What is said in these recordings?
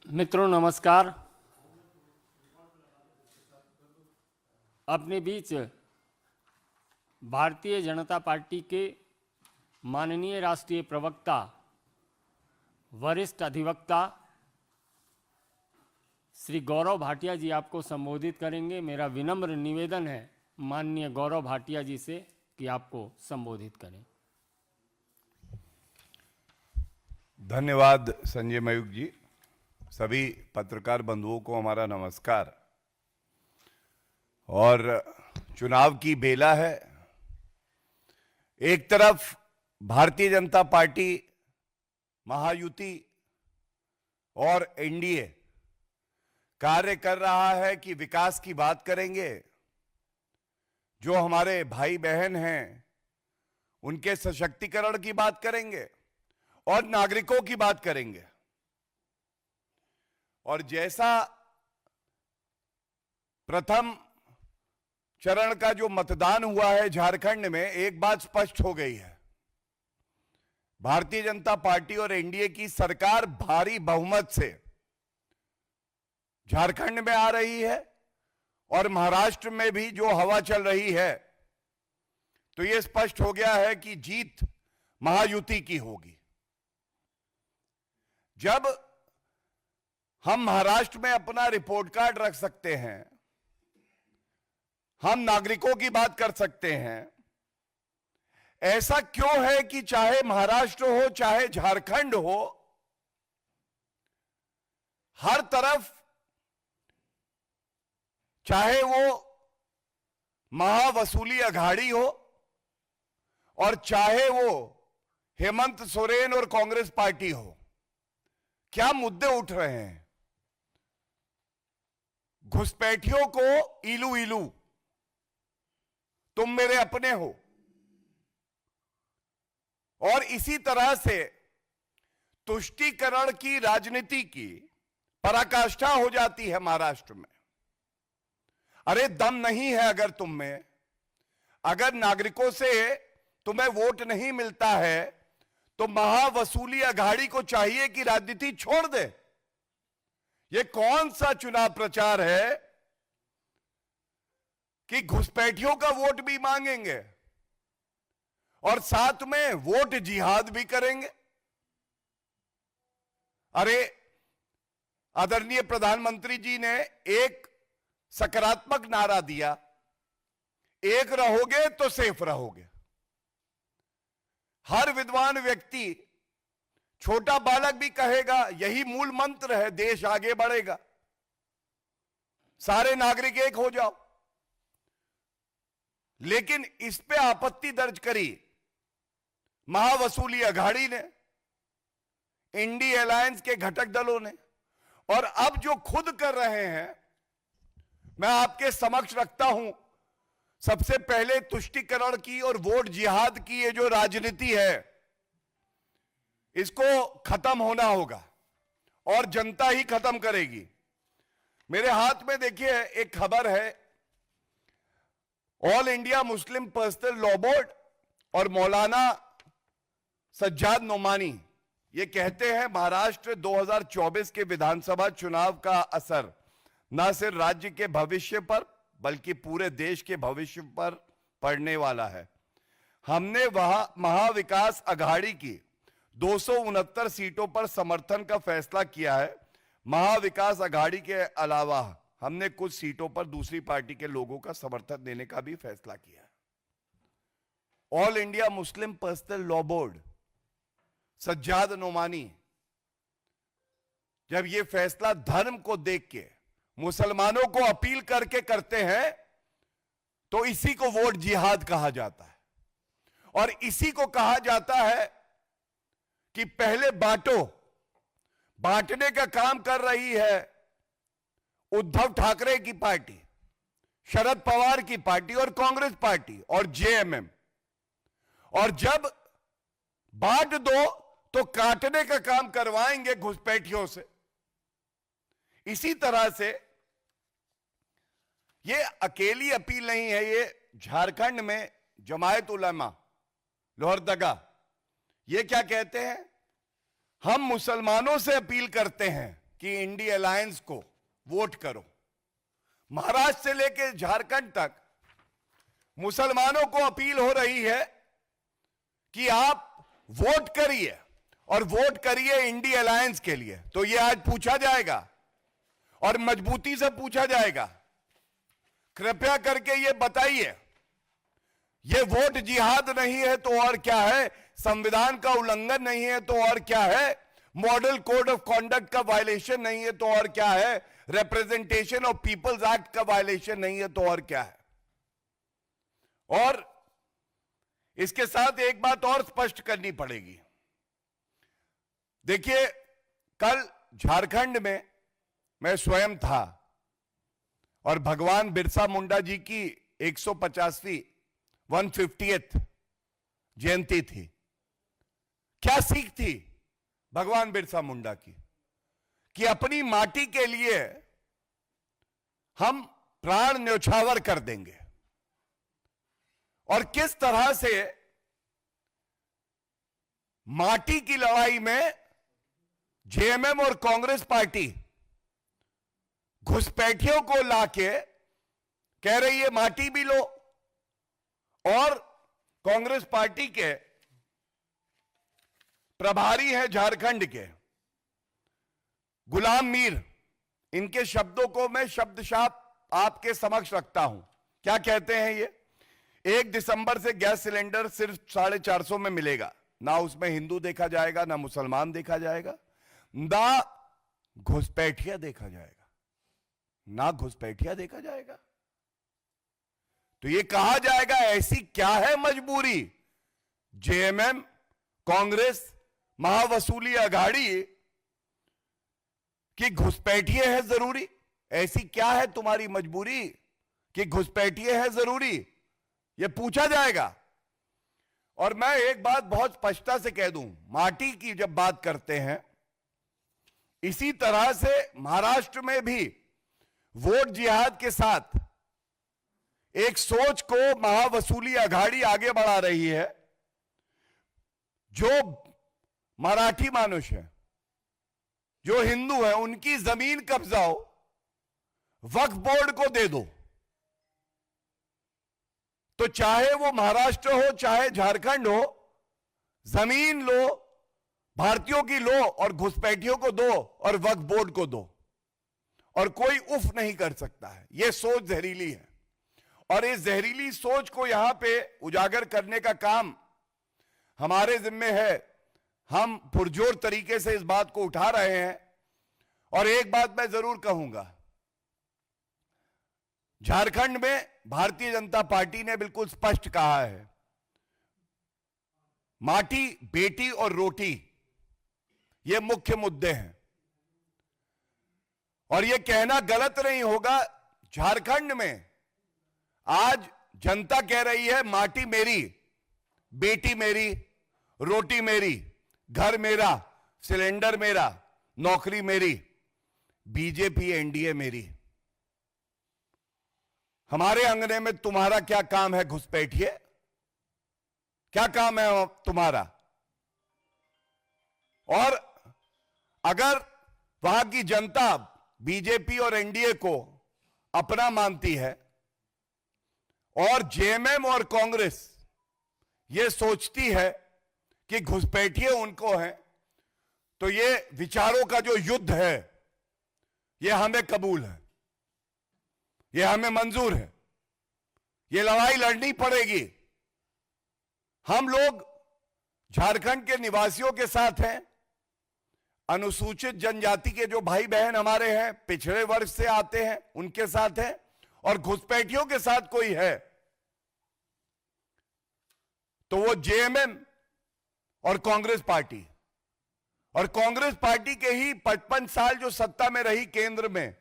मित्रों नमस्कार। अपने बीच भारतीय जनता पार्टी के माननीय राष्ट्रीय प्रवक्ता, वरिष्ठ अधिवक्ता श्री गौरव भाटिया जी आपको संबोधित करेंगे। मेरा विनम्र निवेदन है माननीय गौरव भाटिया जी से कि आपको संबोधित करें। धन्यवाद संजय मयूख जी। सभी पत्रकार बंधुओं को हमारा नमस्कार। और चुनाव की बेला है। एक तरफ भारतीय जनता पार्टी, महायुति और एनडीए कार्य कर रहा है कि विकास की बात करेंगे, जो हमारे भाई बहन हैं उनके सशक्तिकरण की बात करेंगे और नागरिकों की बात करेंगे। और जैसा प्रथम चरण का जो मतदान हुआ है झारखंड में, एक बात स्पष्ट हो गई है। भारतीय जनता पार्टी और एनडीए की सरकार भारी बहुमत से झारखंड में आ रही है और महाराष्ट्र में भी जो हवा चल रही है, तो यह स्पष्ट हो गया है कि जीत महायुति की होगी। जब हम महाराष्ट्र में अपना रिपोर्ट कार्ड रख सकते हैं, हम नागरिकों की बात कर सकते हैं, ऐसा क्यों है कि चाहे महाराष्ट्र हो चाहे झारखंड हो, हर तरफ चाहे वो महावसूली अघाड़ी हो और चाहे वो हेमंत सोरेन और कांग्रेस पार्टी हो, क्या मुद्दे उठ रहे हैं? घुसपैठियों को इलू इलू, तुम मेरे अपने हो। और इसी तरह से तुष्टीकरण की राजनीति की पराकाष्ठा हो जाती है महाराष्ट्र में। अरे दम नहीं है अगर तुम में, अगर नागरिकों से तुम्हें वोट नहीं मिलता है, तो महावसूली अघाड़ी को चाहिए कि राजनीति छोड़ दे। यह कौन सा चुनाव प्रचार है कि घुसपैठियों का वोट भी मांगेंगे और साथ में वोट जिहाद भी करेंगे? अरे आदरणीय प्रधानमंत्री जी ने एक सकारात्मक नारा दिया, एक रहोगे तो सेफ रहोगे। हर विद्वान व्यक्ति, छोटा बालक भी कहेगा यही मूल मंत्र है, देश आगे बढ़ेगा। सारे नागरिक एक हो जाओ। लेकिन इस पे आपत्ति दर्ज करी महावसूली अघाड़ी ने, इंडी अलायंस के घटक दलों ने, और अब जो खुद कर रहे हैं, मैं आपके समक्ष रखता हूं। सबसे पहले तुष्टीकरण की और वोट जिहाद की ये जो राजनीति है, इसको खत्म होना होगा और जनता ही खत्म करेगी। मेरे हाथ में देखिए एक खबर है, all India Muslim personal law board और मौलाना सज्जाद नोमानी ये कहते हैं महाराष्ट्र 2024 के विधानसभा चुनाव का असर न सिर्फ राज्य के भविष्य पर बल्कि पूरे देश के भविष्य पर पड़ने वाला है। हमने वहां महाविकास अघाड़ी की 269 सीटों पर समर्थन का फैसला किया है। महाविकास अघाड़ी के अलावा हमने कुछ सीटों पर दूसरी पार्टी के लोगों का समर्थन देने का भी फैसला किया है। All India Muslim personal law board, Sajjad Nomani, जब यह फैसला धर्म को देख के मुसलमानों को अपील करके करते हैं, तो इसी को वोट जिहाद कहा जाता है। और इसी को कहा जाता है कि पहले बांटो। बांटने का काम कर रही है उद्धव ठाकरे की पार्टी, शरद पवार की पार्टी और कांग्रेस पार्टी और जेएमएम। और जब बांट दो तो काटने का काम करवाएंगे घुसपैठियों से। इसी तरह से ये अकेली अपील नहीं है, ये झारखंड में जमायत उलमा लोहरदगा ये क्या कहते हैं, हम मुसलमानों से अपील करते हैं कि इंडी अलायंस को वोट करो। महाराष्ट्र से लेकर झारखंड तक मुसलमानों को अपील हो रही है कि आप वोट करिए और वोट करिए इंडी अलायंस के लिए। तो यह आज पूछा जाएगा और मजबूती से पूछा जाएगा, कृपया करके ये बताइए, ये वोट जिहाद नहीं है तो और क्या है? संविधान का उल्लंघन नहीं है तो और क्या है? मॉडल कोड ऑफ कॉन्डक्ट का वायलेशन नहीं है तो और क्या है? रिप्रेजेंटेशन ऑफ पीपल्स एक्ट का वायलेशन नहीं है तो और क्या है? और इसके साथ एक बात और स्पष्ट करनी पड़ेगी। देखिए, कल झारखंड में मैं स्वयं था और भगवान बिरसा मुंडा जी की 150वीं 150th जयंती थी। क्या सीख थी भगवान बिरसा मुंडा की? कि अपनी माटी के लिए हम प्राण न्यौछावर कर देंगे। और किस तरह से माटी की लड़ाई में जेएमएम और कांग्रेस पार्टी घुसपैठियों को लाके कह रही है माटी भी लो, और कांग्रेस पार्टी के प्रभारी हैं झारखंड के गुलाम मीर, इनके शब्दों को मैं शब्दशाप आपके समक्ष रखता हूं। क्या कहते हैं ये? 1 दिसंबर से गैस सिलेंडर सिर्फ 450 में मिलेगा। ना उसमें हिंदू देखा जाएगा, ना मुसलमान देखा जाएगा, ना घुसपैठिया देखा जाएगा, ना घुसपैठिया देखा जाएगा। तो ये कहा जाएगा ऐसी क्या है मजबूरी जेएमएम, कांग्रेस, महावसूली अघाड़ी कि घुसपैठिए है जरूरी? ऐसी क्या है तुम्हारी मजबूरी कि घुसपैठिए है जरूरी? ये पूछा जाएगा। और मैं एक बात बहुत स्पष्टता से कह दूं, माटी की जब बात करते हैं, इसी तरह से महाराष्ट्र में भी वोट जिहाद के साथ एक सोच को महावसूली अघाड़ी आगे बढ़ा रही है। जो मराठी मानुष है, जो हिंदू है, उनकी जमीन कब्जाओ, वक्फ बोर्ड को दे दो। तो चाहे वो महाराष्ट्र हो चाहे झारखंड हो, जमीन लो, भारतीयों की लो और घुसपैठियों को दो और वक्फ बोर्ड को दो, और कोई उफ नहीं कर सकता है। यह सोच जहरीली है और इस जहरीली सोच को यहां पे उजागर करने का काम हमारे जिम्मे है। हम पुरजोर तरीके से इस बात को उठा रहे हैं। और एक बात मैं जरूर कहूंगा, झारखंड में भारतीय जनता पार्टी ने बिल्कुल स्पष्ट कहा है, माटी, बेटी और रोटी ये मुख्य मुद्दे हैं। और ये कहना गलत नहीं होगा, झारखंड में आज जनता कह रही है माटी मेरी, बेटी मेरी, रोटी मेरी, घर मेरा, सिलेंडर मेरा, नौकरी मेरी, बीजेपी एनडीए मेरी। हमारे अंगने में तुम्हारा क्या काम है घुसपैठिए? क्या काम है तुम्हारा? और अगर वहां की जनता बीजेपी और एनडीए को अपना मानती है और जेएमएम और कांग्रेस ये सोचती है कि घुसपैठिए उनको हैं, तो ये विचारों का जो युद्ध है ये हमें कबूल है, ये हमें मंजूर है, ये लड़ाई लड़नी पड़ेगी। हम लोग झारखंड के निवासियों के साथ हैं, अनुसूचित जनजाति के जो भाई बहन हमारे हैं, पिछड़े वर्ग से आते हैं, उनके साथ हैं, और घुसपैठियों के साथ कोई है तो वो जेएमएम और कांग्रेस पार्टी। और कांग्रेस पार्टी के ही 55 साल जो सत्ता में रही केंद्र में,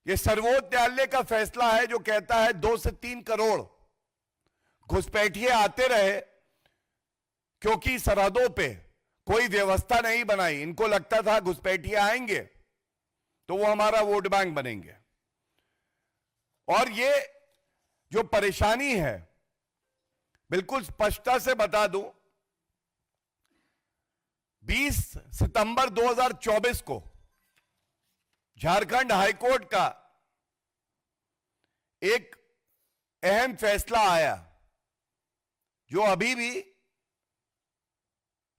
ये सर्वोच्च न्यायालय का फैसला है जो कहता है 2 से 3 करोड़ घुसपैठिए आते रहे, क्योंकि सरहदों पे कोई व्यवस्था नहीं बनाई। इनको लगता था घुसपैठिए आएंगे तो वो हमारा वोट बैंक बनेंगे। और ये जो परेशानी है, बिल्कुल स्पष्टता से बता दूं, 20 सितंबर 2024 को झारखंड हाईकोर्ट का एक अहम फैसला आया जो अभी भी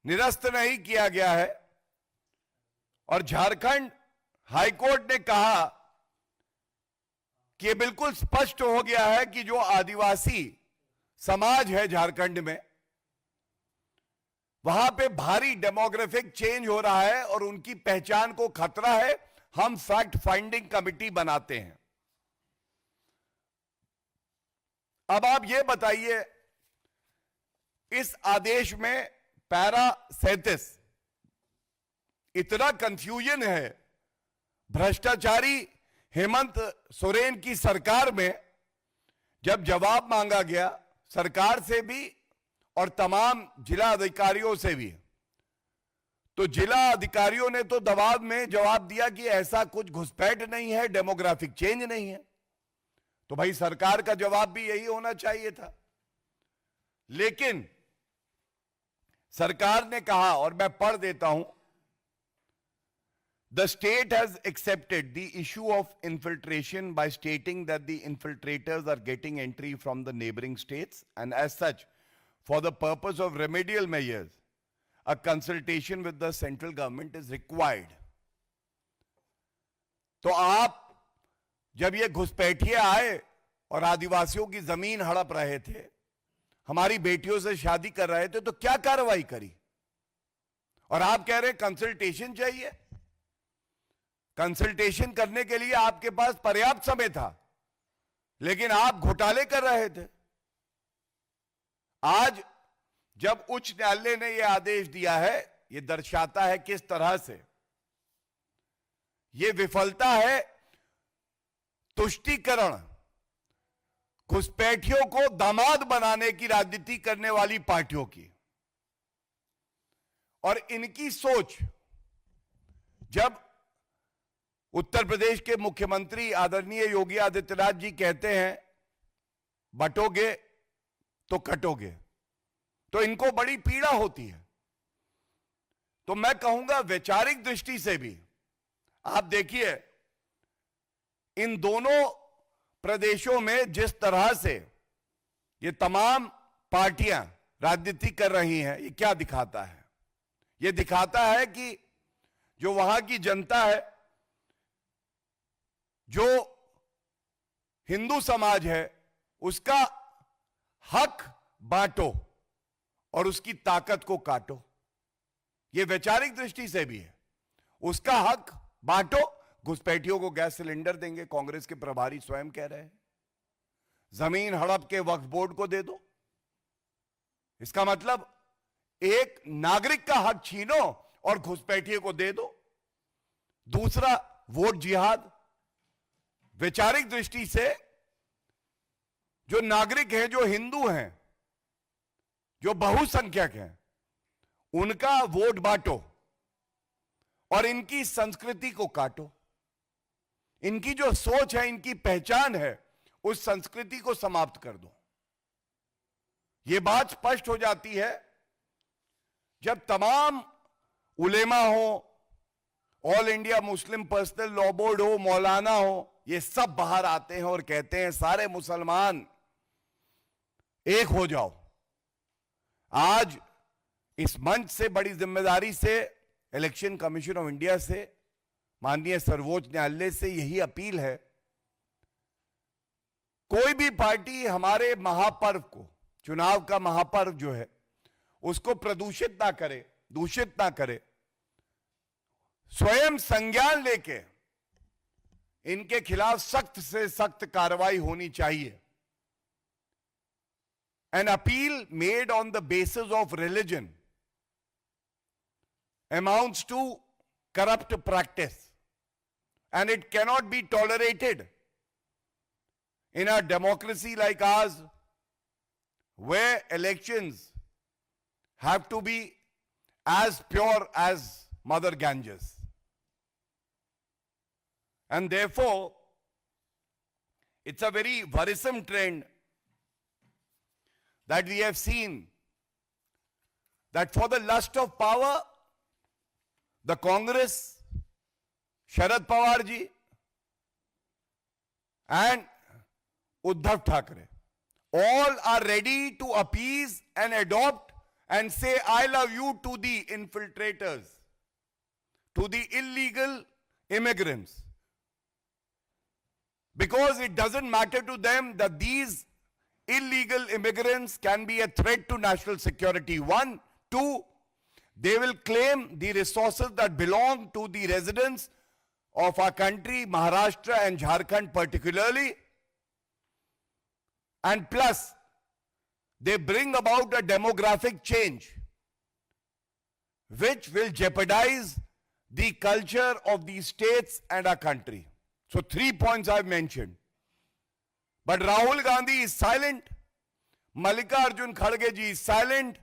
निरस्त नहीं किया गया है, और झारखंड हाईकोर्ट ने कहा कि यह बिल्कुल स्पष्ट हो गया है कि जो आदिवासी समाज है झारखंड में, वहां पे भारी डेमोग्राफिक चेंज हो रहा है और उनकी पहचान को खतरा है। हम फैक्ट फाइंडिंग कमिटी बनाते हैं। अब आप ये बताइए, इस आदेश में पैरा 37 इतना कंफ्यूजन है। भ्रष्टाचारी हेमंत सोरेन की सरकार में जब जवाब मांगा गया सरकार से भी और तमाम जिला अधिकारियों से भी, तो जिला अधिकारियों ने तो दबाव में जवाब दिया कि ऐसा कुछ घुसपैठ नहीं है, डेमोग्राफिक चेंज नहीं है। तो भाई सरकार का जवाब भी यही होना चाहिए था। लेकिन सरकार ने कहा, और मैं पढ़ देता हूं, the state has accepted the issue of infiltration by stating that the infiltrators are getting entry from the neighbouring states and as such for the purpose of remedial measures a consultation with the central government is required। तो आप जब ये घुसपैठिए आए और आदिवासियों की जमीन हड़प रहे थे, हमारी बेटियों से शादी कर रहे थे, तो क्या कार्रवाई करी? और आप कह रहे कंसल्टेशन चाहिए। कंसल्टेशन करने के लिए आपके पास पर्याप्त समय था, लेकिन आप घोटाले कर रहे थे। आज जब उच्च न्यायालय ने यह आदेश दिया है, यह दर्शाता है किस तरह से यह विफलता है तुष्टीकरण, घुसपैठियों को दामाद बनाने की राजनीति करने वाली पार्टियों की। और इनकी सोच, जब उत्तर प्रदेश के मुख्यमंत्री आदरणीय योगी आदित्यनाथ जी कहते हैं बटोगे तो कटोगे, तो इनको बड़ी पीड़ा होती है। तो मैं कहूंगा वैचारिक दृष्टि से भी आप देखिए, इन दोनों प्रदेशों में जिस तरह से ये तमाम पार्टियां राजनीति कर रही हैं, ये क्या दिखाता है? ये दिखाता है कि जो वहां की जनता है, जो हिंदू समाज है, उसका हक बांटो और उसकी ताकत को काटो। यह वैचारिक दृष्टि से भी है। उसका हक बांटो, घुसपैठियों को गैस सिलेंडर देंगे, कांग्रेस के प्रभारी स्वयं कह रहे हैं। जमीन हड़प के वक्फ बोर्ड को दे दो। इसका मतलब एक नागरिक का हक छीनो और घुसपैठियों को दे दो। दूसरा, वोट जिहाद। वैचारिक दृष्टि से जो नागरिक हैं, जो हिंदू हैं, जो बहुसंख्यक हैं, उनका वोट बांटो और इनकी संस्कृति को काटो। इनकी जो सोच है, इनकी पहचान है, उस संस्कृति को समाप्त कर दो। यह बात स्पष्ट हो जाती है जब तमाम उलेमा हो, all India Muslim personal law board हो, मौलाना हो, ये सब बाहर आते हैं और कहते हैं सारे मुसलमान एक हो जाओ। आज इस मंच से बड़ी जिम्मेदारी से इलेक्शन कमीशन ऑफ इंडिया से, माननीय सर्वोच्च न्यायालय से यही अपील है, कोई भी पार्टी हमारे महापर्व को, चुनाव का महापर्व जो है, उसको प्रदूषित ना करे, दूषित ना करे। स्वयं संज्ञान लेके इनके खिलाफ सख्त से सख्त कार्रवाई होनी चाहिए। An appeal made on the basis of religion amounts to corrupt practice, and it cannot be tolerated in a democracy like ours, where elections have to be as pure as Mother Ganges. And therefore, it's a very worrisome trend that we have seen, that for the lust of power, the Congress Sharad Pawar ji and Uddhav Thackeray all are ready to appease and adopt and say I love you to the infiltrators, to the illegal immigrants, because it doesn't matter to them that these illegal immigrants can be a threat to national security. One, two, they will claim the resources that belong to the residents of our country, Maharashtra and Jharkhand particularly, and plus they bring about a demographic change which will jeopardize the culture of these states and our country. So 3 points I've mentioned. But Rahul Gandhi is silent. Mallikarjun Kharge ji is silent.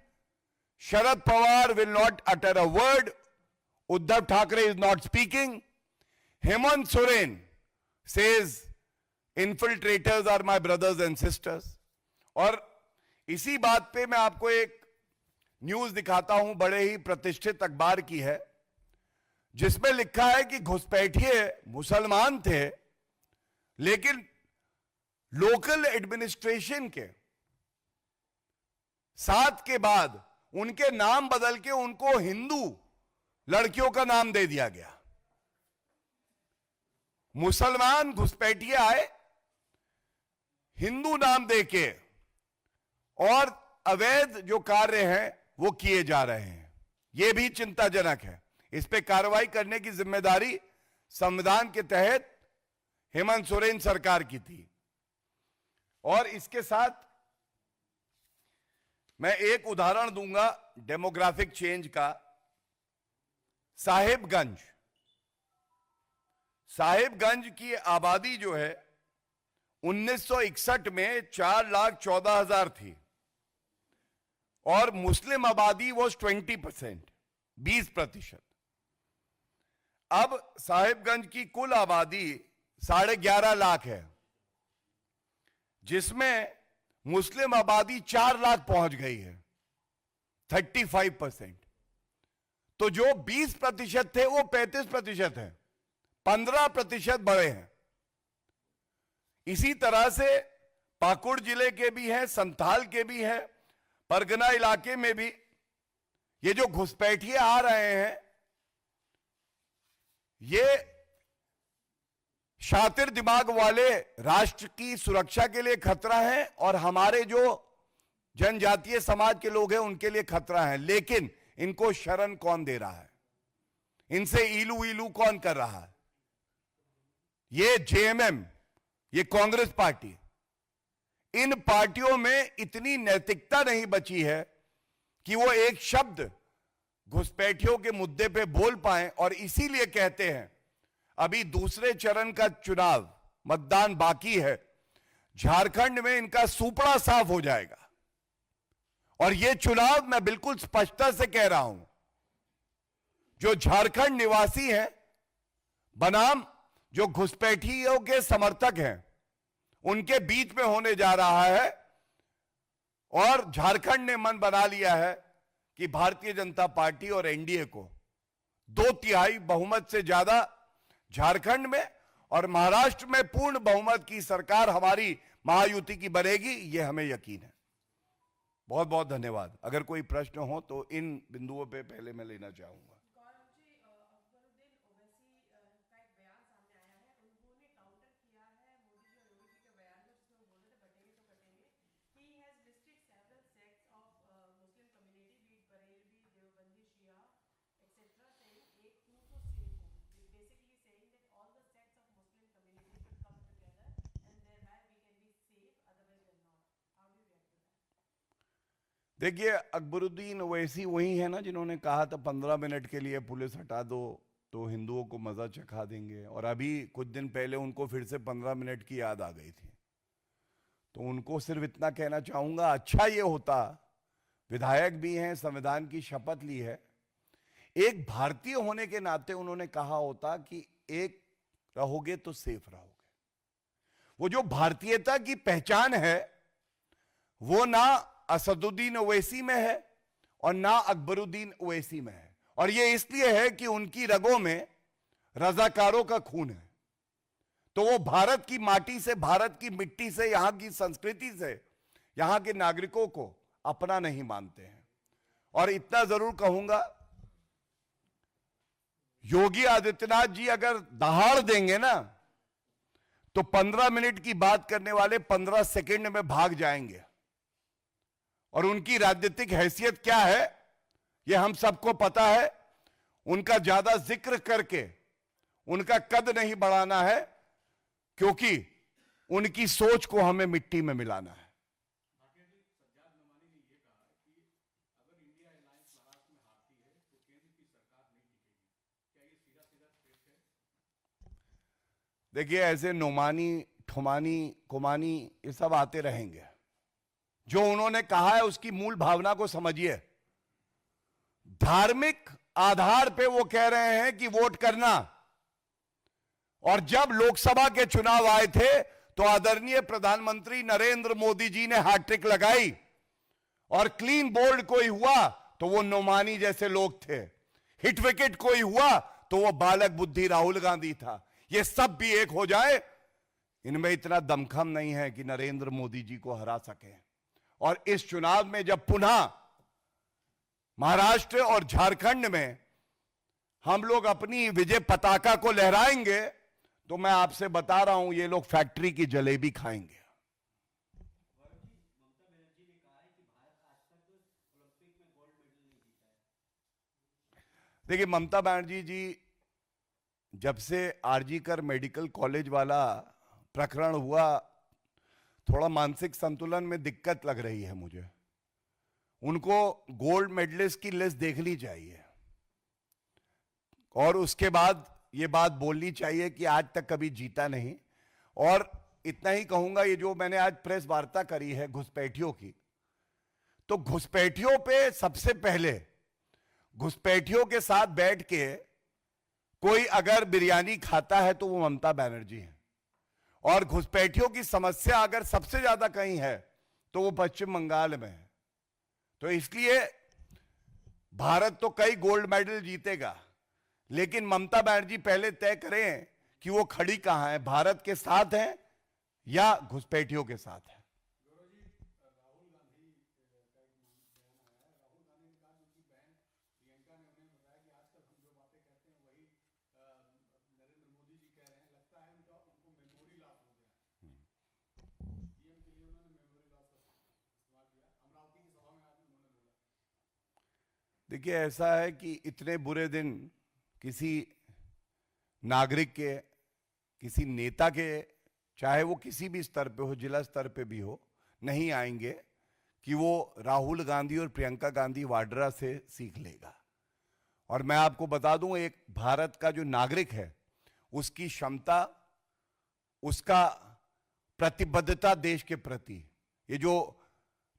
Sharad Pawar will not utter a word. Uddhav Thackeray is not speaking. Hemant Soren says, infiltrators are my brothers and sisters. और इसी बात पे मैं आपको एक news दिखाता हूं, बड़े ही प्रतिष्ठित अखबार की है, जिसमें लिखा है कि घुसपैठिए मुसलमान थे, लेकिन लोकल एडमिनिस्ट्रेशन के साथ के बाद उनके नाम बदल के उनको हिंदू लड़कियों का नाम दे दिया गया। मुसलमान घुसपैठिए आए, हिंदू नाम देके, और अवैध जो कार्य हैं वो किए जा रहे हैं। यह भी चिंताजनक है। इस पे कार्रवाई करने की जिम्मेदारी संविधान के तहत हेमंत सोरेन सरकार की थी। और इसके साथ मैं एक उदाहरण दूंगा डेमोग्राफिक चेंज का। साहिबगंज की आबादी जो है 1961 में 4,14,000 थी और मुस्लिम आबादी वॉज 20%, 20%। अब साहिबगंज की कुल आबादी 11.5 लाख है, जिसमें मुस्लिम आबादी 4 लाख पहुंच गई है, 35%। तो जो 20% थे वो 35% है, 15% बढ़े हैं। इसी तरह से पाकुड़ जिले के भी हैं, संथाल के भी हैं, परगना इलाके में भी ये जो घुसपैठिए आ रहे हैं, ये शातिर दिमाग वाले राष्ट्र की सुरक्षा के लिए खतरा है और हमारे जो जनजातीय समाज के लोग हैं उनके लिए खतरा है। लेकिन इनको शरण कौन दे रहा है? इनसे ईलू ईलू कौन कर रहा है? ये जेएमएम, ये कांग्रेस पार्टी। इन पार्टियों में इतनी नैतिकता नहीं बची है कि वो एक शब्द घुसपैठियों के मुद्दे पे बोल पाएं, और इसीलिए कहते हैं अभी दूसरे चरण का चुनाव मतदान बाकी है, झारखंड में इनका सुपड़ा साफ हो जाएगा। और ये चुनाव मैं बिल्कुल स्पष्टता से कह रहा हूं, जो झारखंड निवासी हैं बनाम जो घुसपैठियों के समर्थक हैं, उनके बीच में होने जा रहा है। और झारखंड ने मन बना लिया है कि भारतीय जनता पार्टी और एनडीए को 2/3 बहुमत से ज्यादा झारखंड में और महाराष्ट्र में पूर्ण बहुमत की सरकार हमारी महायुति की बनेगी, यह हमें यकीन है। बहुत बहुत धन्यवाद। अगर कोई प्रश्न हो तो इन बिंदुओं पे पहले मैं लेना चाहूंगा। देखिए, अकबरुद्दीन ओवैसी वही है ना जिन्होंने कहा था 15 मिनट के लिए पुलिस हटा दो तो हिंदुओं को मजा चखा देंगे, और अभी कुछ दिन पहले उनको फिर से 15 मिनट की याद आ गई थी। तो उनको सिर्फ इतना कहना चाहूंगा, अच्छा ये होता, विधायक भी हैं, संविधान की शपथ ली है, एक भारतीय होने के नाते उन्होंने कहा होता कि एक रहोगे तो सेफ रहोगे। वो जो भारतीयता की पहचान है वो ना असदुद्दीन ओवैसी में है और ना अकबरुद्दीन ओवैसी में है। और ये इसलिए है कि उनकी रगों में रजाकारों का खून है, तो वो भारत की माटी से, भारत की मिट्टी से, यहां की संस्कृति से, यहां के नागरिकों को अपना नहीं मानते हैं। और इतना जरूर कहूंगा, योगी आदित्यनाथ जी अगर दहाड़ देंगे ना, तो 15 मिनट की बात करने वाले 15 सेकंड में भाग जाएंगे। और उनकी राजनीतिक हैसियत क्या है, यह हम सबको पता है। उनका ज्यादा जिक्र करके उनका कद नहीं बढ़ाना है, क्योंकि उनकी सोच को हमें मिट्टी में मिलाना है। देखिए, ऐसे नोमानी, ठुमानी, कुमानी ये सब आते रहेंगे। जो उन्होंने कहा है उसकी मूल भावना को समझिए। धार्मिक आधार पे वो कह रहे हैं कि वोट करना, और जब लोकसभा के चुनाव आए थे तो आदरणीय प्रधानमंत्री नरेंद्र मोदी जी ने हैट्रिक लगाई, और क्लीन बोल्ड कोई हुआ तो वो नोमानी जैसे लोग थे, हिट विकेट कोई हुआ तो वो बालक बुद्धि राहुल गांधी था। ये सब भी एक हो जाए, इनमें इतना दमखम नहीं है कि नरेंद्र मोदी जी को हरा सके। और इस चुनाव में जब पुनः महाराष्ट्र और झारखंड में हम लोग अपनी विजय पताका को लहराएंगे, तो मैं आपसे बता रहा हूं, ये लोग फैक्ट्री की जलेबी खाएंगे। देखिए, ममता बनर्जी जी, जब से आरजीकर मेडिकल कॉलेज वाला प्रकरण हुआ, थोड़ा मानसिक संतुलन में दिक्कत लग रही है मुझे। उनको गोल्ड मेडलिस्ट की लिस्ट देखनी चाहिए, और उसके बाद ये बात बोलनी चाहिए कि आज तक कभी जीता नहीं। और इतना ही कहूंगा, ये जो मैंने आज प्रेस वार्ता करी है घुसपैठियों की, तो घुसपैठियों पे सबसे पहले घुसपैठियों के साथ बैठ के कोई अगर बिरयानी खाता है तो वो ममता बनर्जी है। और घुसपैठियों की समस्या अगर सबसे ज्यादा कहीं है तो वो पश्चिम बंगाल में है। तो इसलिए भारत तो कई गोल्ड मेडल जीतेगा, लेकिन ममता बनर्जी पहले तय करें कि वो खड़ी कहां है, भारत के साथ है या घुसपैठियों के साथ है। देखिए, ऐसा है कि इतने बुरे दिन किसी नागरिक के, किसी नेता के, चाहे वो किसी भी स्तर पे हो, जिला स्तर पे भी हो, नहीं आएंगे कि वो राहुल गांधी और प्रियंका गांधी वाड्रा से सीख लेगा। और मैं आपको बता दूं, एक भारत का जो नागरिक है उसकी क्षमता, उसका प्रतिबद्धता देश के प्रति, ये जो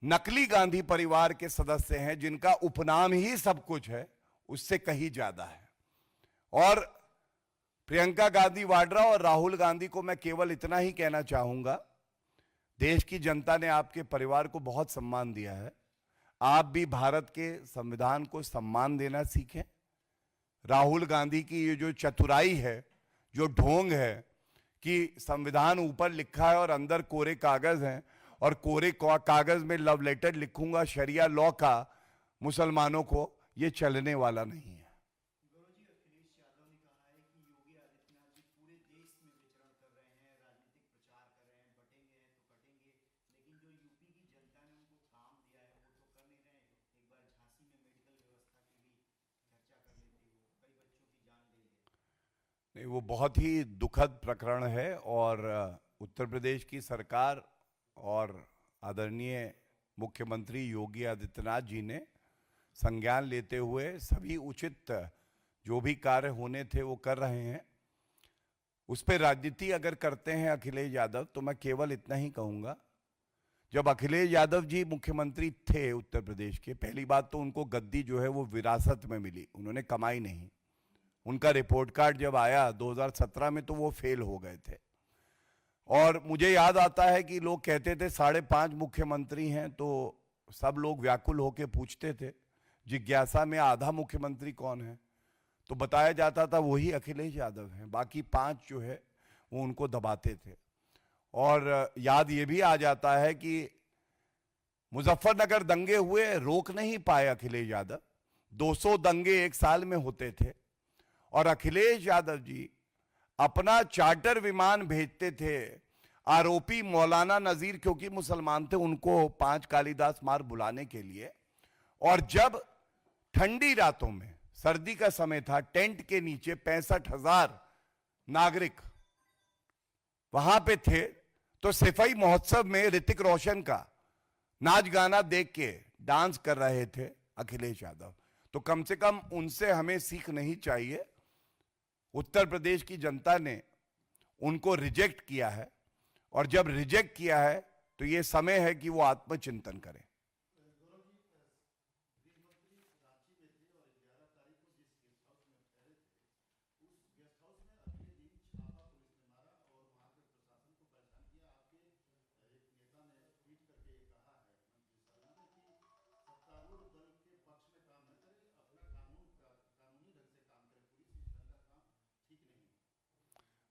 नकली गांधी परिवार के सदस्य हैं जिनका उपनाम ही सब कुछ है, उससे कहीं ज्यादा है। और प्रियंका गांधी वाड्रा और राहुल गांधी को मैं केवल इतना ही कहना चाहूंगा, देश की जनता ने आपके परिवार को बहुत सम्मान दिया है, आप भी भारत के संविधान को सम्मान देना सीखें। राहुल गांधी की ये जो चतुराई है, जो ढोंग है कि संविधान ऊपर लिखा है और अंदर कोरे कागज हैं, और कोरे कागज में लव लेटर लिखूंगा शरिया लॉ का मुसलमानों को, ये चलने वाला नहीं है। नहीं, वो बहुत ही दुखद प्रकरण है, और उत्तर प्रदेश की सरकार और आदरणीय मुख्यमंत्री योगी आदित्यनाथ जी ने संज्ञान लेते हुए सभी उचित जो भी कार्य होने थे वो कर रहे हैं। उस पर राजनीति अगर करते हैं अखिलेश यादव, तो मैं केवल इतना ही कहूंगा, जब अखिलेश यादव जी मुख्यमंत्री थे उत्तर प्रदेश के, पहली बात तो उनको गद्दी जो है वो विरासत में मिली, उन्होंने कमाई नहीं। उनका रिपोर्ट कार्ड जब आया 2017 में तो वो फेल हो गए थे। और मुझे याद आता है कि लोग कहते थे 5.5 मुख्यमंत्री हैं, तो सब लोग व्याकुल होकर पूछते थे, जिज्ञासा में आधा मुख्यमंत्री कौन है? तो बताया जाता था वही अखिलेश यादव हैं, बाकी 5 जो है वो उनको दबाते थे। और याद ये भी आ जाता है कि मुजफ्फरनगर दंगे हुए, रोक नहीं पाए अखिलेश यादव। 200 दंगे एक साल में होते थे और अखिलेश यादव जी अपना चार्टर विमान भेजते थे आरोपी मौलाना नजीर, क्योंकि मुसलमान थे, उनको 5 कालिदास मार बुलाने के लिए। और जब ठंडी रातों में, सर्दी का समय था, टेंट के नीचे 65,000 नागरिक वहां पे थे, तो सिपाही महोत्सव में ऋतिक रोशन का नाच गाना देख के डांस कर रहे थे अखिलेश यादव। तो कम से कम उनसे हमें सीख नहीं चाहिए। उत्तर प्रदेश की जनता ने उनको रिजेक्ट किया है, और जब रिजेक्ट किया है तो यह समय है कि वो आत्मचिंतन करें।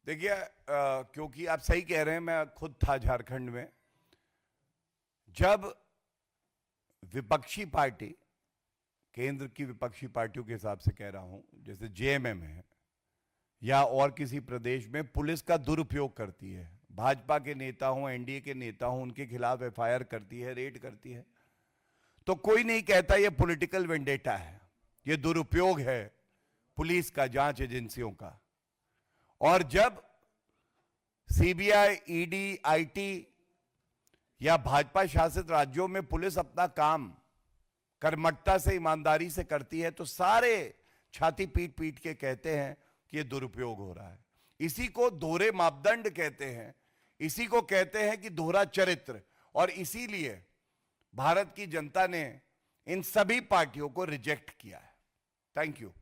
देखिए, क्योंकि आप सही कह रहे हैं, मैं खुद था झारखंड में जब विपक्षी पार्टी, केंद्र की विपक्षी पार्टियों के हिसाब से कह रहा हूं, जैसे जेएमएम है या और किसी प्रदेश में पुलिस का दुरुपयोग करती है, भाजपा के नेता हों, एनडीए के नेता हों, उनके खिलाफ एफआईआर करती है, रेड करती है, तो कोई नहीं कहता ये पॉलिटिकल वेंडेटा है, ये दुरुपयोग है पुलिस का, जांच एजेंसियों का। और जब सीबीआई, ईडी, आईटी या भाजपा शासित राज्यों में पुलिस अपना काम कर्मठता से, ईमानदारी से करती है, तो सारे छाती पीट पीट के कहते हैं कि ये दुरुपयोग हो रहा है। इसी को दोहरे मापदंड कहते हैं, इसी को कहते हैं कि दोहरा चरित्र। और इसीलिए भारत की जनता ने इन सभी पार्टियों को रिजेक्ट किया है। Thank you.